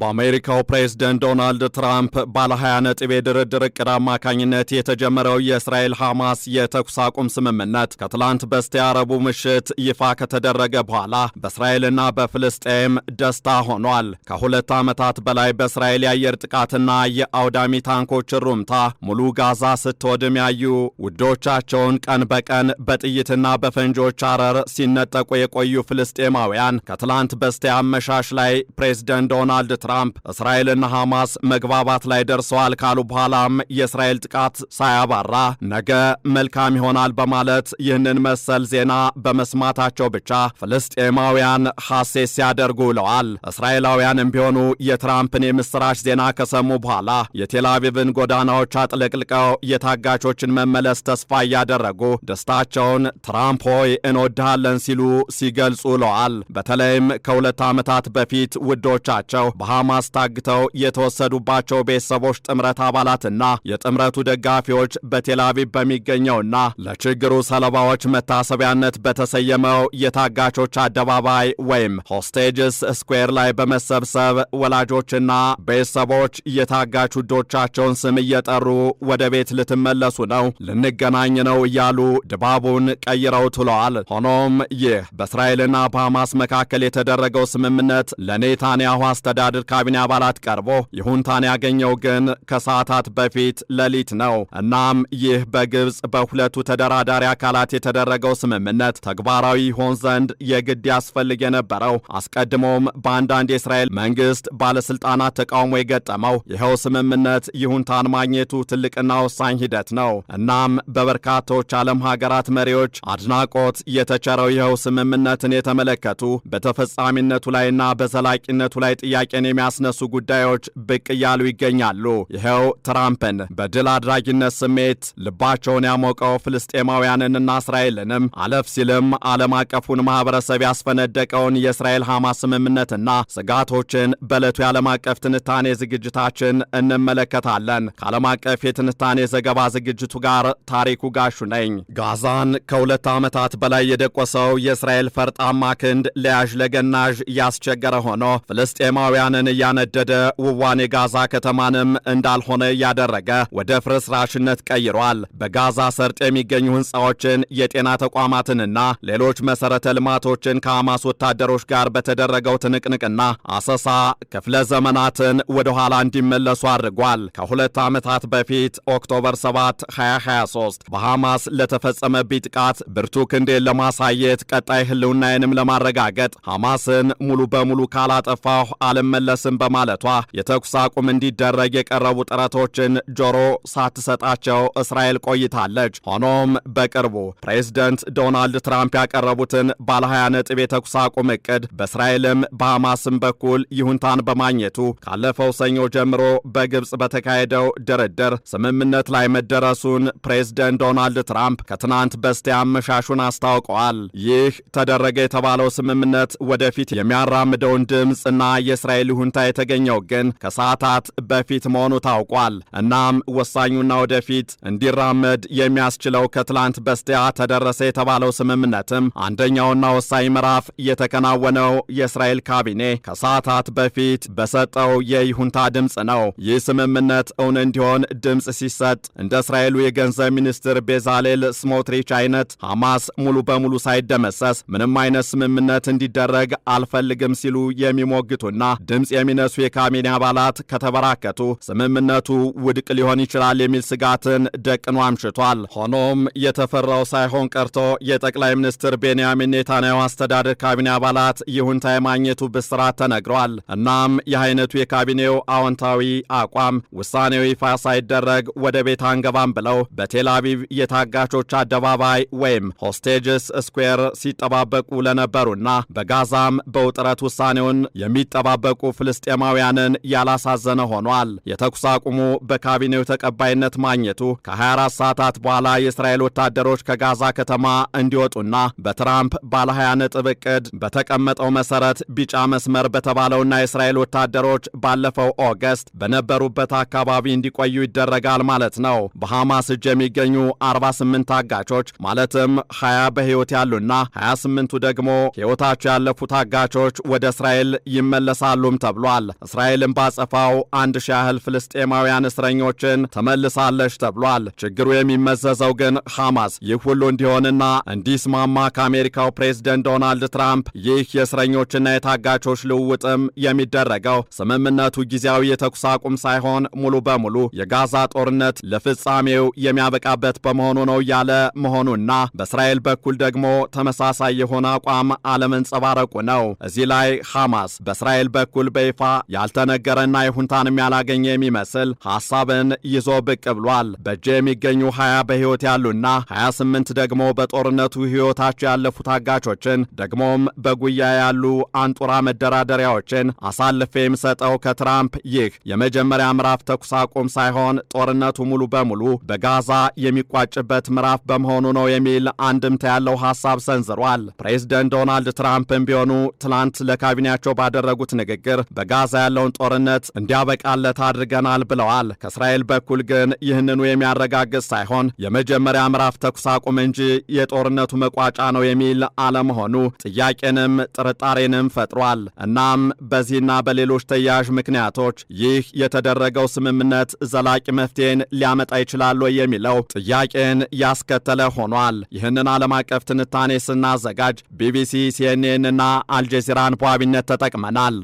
በአሜሪካው ፕሬዝዳንት ዶናልድ ትራምፕ ባለ 20 ነጥብ የድርድር ዕቅድ አማካኝነት የተጀመረው የእስራኤል ሐማስ የተኩስ አቁም ስምምነት ከትላንት በስቲያ ረቡዕ ምሽት ይፋ ከተደረገ በኋላ በእስራኤልና በፍልስጤም ደስታ ሆኗል። ከሁለት ዓመታት በላይ በእስራኤል የአየር ጥቃትና የአውዳሚ ታንኮች ሩምታ ሙሉ ጋዛ ስትወድም ያዩ ውዶቻቸውን ቀን በቀን በጥይትና በፈንጆች አረር ሲነጠቁ የቆዩ ፍልስጤማውያን ከትላንት በስቲያ አመሻሽ ላይ ፕሬዝዳንት ዶናልድ ትራምፕ እስራኤልና ሐማስ መግባባት ላይ ደርሰዋል ካሉ በኋላም የእስራኤል ጥቃት ሳያባራ ነገ መልካም ይሆናል በማለት ይህንን መሰል ዜና በመስማታቸው ብቻ ፍልስጤማውያን ሐሴት ሲያደርጉ ውለዋል። እስራኤላውያንም ቢሆኑ የትራምፕን የምስራች ዜና ከሰሙ በኋላ የቴል አቪቭን ጎዳናዎች አጥለቅልቀው የታጋቾችን መመለስ ተስፋ እያደረጉ ደስታቸውን ትራምፕ ሆይ እንወድሃለን ሲሉ ሲገልጹ ውለዋል። በተለይም ከሁለት ዓመታት በፊት ውዶቻቸው በሐማስ ታግተው የተወሰዱባቸው ቤተሰቦች ጥምረት አባላትና የጥምረቱ ደጋፊዎች በቴል አቪቭ በሚገኘውና ለችግሩ ሰለባዎች መታሰቢያነት በተሰየመው የታጋቾች አደባባይ ወይም ሆስቴጅስ ስኩዌር ላይ በመሰብሰብ ወላጆችና ቤተሰቦች የታጋች ውዶቻቸውን ስም እየጠሩ ወደ ቤት ልትመለሱ ነው፣ ልንገናኝ ነው እያሉ ድባቡን ቀይረው ውለዋል። ሆኖም ይህ በእስራኤልና በሐማስ መካከል የተደረገው ስምምነት ለኔታንያሁ አስተዳደር ካቢኔ አባላት ቀርቦ ይሁንታን ያገኘው ግን ከሰዓታት በፊት ሌሊት ነው። እናም ይህ በግብጽ በሁለቱ ተደራዳሪ አካላት የተደረገው ስምምነት ተግባራዊ ይሆን ዘንድ የግድ ያስፈልግ የነበረው አስቀድሞም በአንዳንድ የእስራኤል መንግስት ባለስልጣናት ተቃውሞ የገጠመው ይኸው ስምምነት ይሁንታን ማግኘቱ ትልቅና ወሳኝ ሂደት ነው። እናም በበርካቶች ዓለም ሀገራት መሪዎች አድናቆት የተቸረው ይኸው ስምምነትን የተመለከቱ በተፈጻሚነቱ ላይና በዘላቂነቱ ላይ ጥያቄን የሚያስነሱ ጉዳዮች ብቅ እያሉ ይገኛሉ። ይኸው ትራምፕን በድል አድራጊነት ስሜት ልባቸውን ያሞቀው ፍልስጤማውያንንና እስራኤልንም አለፍ ሲልም ዓለም አቀፉን ማህበረሰብ ያስፈነደቀውን የእስራኤል ሐማስ ስምምነትና ስጋቶችን በዕለቱ የዓለም አቀፍ ትንታኔ ዝግጅታችን እንመለከታለን። ከዓለም አቀፍ የትንታኔ ዘገባ ዝግጅቱ ጋር ታሪኩ ጋሹ ነኝ። ጋዛን ከሁለት ዓመታት በላይ የደቆሰው የእስራኤል ፈርጣማ ክንድ ለያዥ ለገናዥ ያስቸገረ ሆኖ ፍልስጤማውያንን እያነደደ ውዋን የጋዛ ከተማንም እንዳልሆነ እያደረገ ወደ ፍርስራሽነት ቀይሯል። በጋዛ ሰርጥ የሚገኙ ሕንፃዎችን፣ የጤና ተቋማትንና ሌሎች መሠረተ ልማቶችን ከሐማስ ወታደሮች ጋር በተደረገው ትንቅንቅና አሰሳ ክፍለ ዘመናትን ወደ ኋላ እንዲመለሱ አድርጓል። ከሁለት ዓመታት በፊት ኦክቶበር 7 2023 በሐማስ ለተፈጸመብኝ ጥቃት ብርቱ ክንዴን ለማሳየት ቀጣይ ህልውናዬንም ለማረጋገጥ ሐማስን ሙሉ በሙሉ ካላጠፋሁ አልመለስም በማለቷ የተኩስ አቁም እንዲደረግ የቀረቡ ጥረቶችን ጆሮ ሳትሰጣቸው እስራኤል ቆይታለች። ሆኖም በቅርቡ ፕሬዝዳንት ዶናልድ ትራምፕ ያቀረቡትን ባለ 20 ነጥብ የተኩስ አቁም ዕቅድ በእስራኤልም በሐማስም በኩል ይሁንታን በማግኘቱ ካለፈው ሰኞ ጀምሮ በግብጽ በተካሄደው ድርድር ስምምነት ላይ መደረሱን ፕሬዝዳንት ዶናልድ ትራምፕ ከትናንት በስቲያ አመሻሹን አስታውቀዋል። ይህ ተደረገ የተባለው ስምምነት ወደፊት የሚያራምደውን ድምፅና የእስራኤል ይሁንታ የተገኘው ግን ከሰዓታት በፊት መሆኑ ታውቋል። እናም ወሳኙና ወደፊት እንዲራመድ የሚያስችለው ከትላንት በስቲያ ተደረሰ የተባለው ስምምነትም አንደኛውና ወሳኝ ምዕራፍ የተከናወነው የእስራኤል ካቢኔ ከሰዓታት በፊት በሰጠው የይሁንታ ድምፅ ነው። ይህ ስምምነት እውን እንዲሆን ድምፅ ሲሰጥ እንደ እስራኤሉ የገንዘብ ሚኒስትር ቤዛሌል ስሞትሪች አይነት ሐማስ ሙሉ በሙሉ ሳይደመሰስ ምንም አይነት ስምምነት እንዲደረግ አልፈልግም ሲሉ የሚሞግቱና ድምፅ የሚነሱ የካቢኔ አባላት ከተበራከቱ ስምምነቱ ውድቅ ሊሆን ይችላል የሚል ስጋትን ደቅኖ አምሽቷል። ሆኖም የተፈራው ሳይሆን ቀርቶ የጠቅላይ ሚኒስትር ቤንያሚን ኔታንያሁ አስተዳደር ካቢኔ አባላት ይሁንታ የማግኘቱ ብስራት ተነግሯል። እናም የአይነቱ የካቢኔው አዎንታዊ አቋም ውሳኔው ይፋ ሳይደረግ ወደ ቤት አንገባም ብለው በቴል አቪቭ የታጋቾች አደባባይ ወይም ሆስቴጅስ ስኩዌር ሲጠባበቁ ለነበሩና በጋዛም በውጥረት ውሳኔውን የሚጠባበቁ ፍልስጤማውያንን ያላሳዘነ ሆኗል። የተኩስ አቁሙ በካቢኔው ተቀባይነት ማግኘቱ ከ24 ሰዓታት በኋላ የእስራኤል ወታደሮች ከጋዛ ከተማ እንዲወጡና በትራምፕ ባለ 20 ነጥብ ዕቅድ በተቀመጠው መሰረት ቢጫ መስመር በተባለውና የእስራኤል ወታደሮች ባለፈው ኦገስት በነበሩበት አካባቢ እንዲቆዩ ይደረጋል ማለት ነው። በሐማስ እጅ የሚገኙ 48 ታጋቾች ማለትም 20 በሕይወት ያሉና 28ቱ ደግሞ ሕይወታቸው ያለፉ ታጋቾች ወደ እስራኤል ይመለሳሉም ተብሏል። ተብሏል። እስራኤልን ባጸፋው 1000 ያህል ፍልስጤማውያን እስረኞችን ተመልሳለች ተብሏል። ችግሩ የሚመዘዘው ግን ሐማስ ይህ ሁሉ እንዲሆንና እንዲስማማ ከአሜሪካው ፕሬዝደንት ዶናልድ ትራምፕ ይህ የእስረኞችና የታጋቾች ልውውጥም የሚደረገው ስምምነቱ ጊዜያዊ የተኩስ አቁም ሳይሆን ሙሉ በሙሉ የጋዛ ጦርነት ለፍጻሜው የሚያበቃበት በመሆኑ ነው ያለ መሆኑና በእስራኤል በኩል ደግሞ ተመሳሳይ የሆነ አቋም አለመንጸባረቁ ነው። እዚህ ላይ ሐማስ በእስራኤል በኩል በይፋ ያልተነገረና ይሁንታንም ያላገኘ የሚመስል ሐሳብን ይዞ ብቅ ብሏል። በእጅ የሚገኙ 20 በሕይወት ያሉና 28 ደግሞ በጦርነቱ ሕይወታቸው ያለፉ ታጋቾችን ደግሞም በጉያ ያሉ አንጡራ መደራደሪያዎችን አሳልፌ የምሰጠው ከትራምፕ ይህ የመጀመሪያ ምዕራፍ ተኩስ አቁም ሳይሆን ጦርነቱ ሙሉ በሙሉ በጋዛ የሚቋጭበት ምዕራፍ በመሆኑ ነው የሚል አንድምታ ያለው ሐሳብ ሰንዝሯል። ፕሬዝደንት ዶናልድ ትራምፕም ቢሆኑ ትላንት ለካቢኔያቸው ባደረጉት ንግግር በጋዛ ያለውን ጦርነት እንዲያበቃለት አድርገናል ብለዋል። ከእስራኤል በኩል ግን ይህንኑ የሚያረጋግጥ ሳይሆን የመጀመሪያ ምዕራፍ ተኩስ አቁም እንጂ የጦርነቱ መቋጫ ነው የሚል አለመሆኑ ጥያቄንም ጥርጣሬንም ፈጥሯል። እናም በዚህና በሌሎች ተያያዥ ምክንያቶች ይህ የተደረገው ስምምነት ዘላቂ መፍትሄን ሊያመጣ ይችላል ወይ የሚለው ጥያቄን ያስከተለ ሆኗል። ይህንን ዓለም አቀፍ ትንታኔ ስናዘጋጅ ቢቢሲ፣ ሲኤንኤን እና አልጀዚራን በዋቢነት ተጠቅመናል።